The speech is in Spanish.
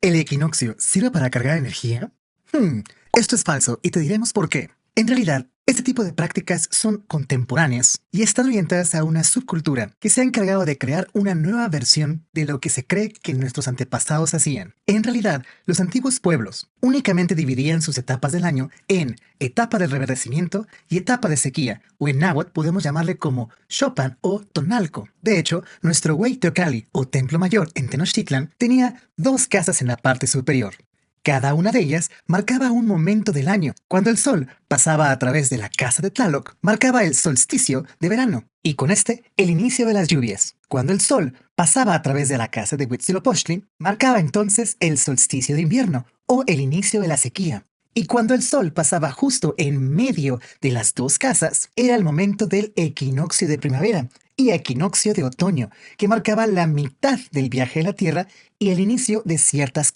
¿El equinoccio sirve para cargar energía? Hmm, Esto es falso y te diremos por qué. En realidad, este tipo de prácticas son contemporáneas y están orientadas a una subcultura que se ha encargado de crear una nueva versión de lo que se cree que nuestros antepasados hacían. En realidad, los antiguos pueblos únicamente dividían sus etapas del año en etapa de reverdecimiento y etapa de sequía, o en náhuatl podemos llamarle como Chopan o Tonalco. De hecho, nuestro Huey Teocalli o Templo Mayor en Tenochtitlan tenía dos casas en la parte superior. Cada una de ellas marcaba un momento del año. Cuando el sol pasaba a través de la casa de Tlaloc, marcaba el solsticio de verano, y con este, el inicio de las lluvias. Cuando el sol pasaba a través de la casa de Huitzilopochtli, marcaba entonces el solsticio de invierno, o el inicio de la sequía. Y cuando el sol pasaba justo en medio de las dos casas, era el momento del equinoccio de primavera y equinoccio de otoño, que marcaba la mitad del viaje de la Tierra y el inicio de ciertas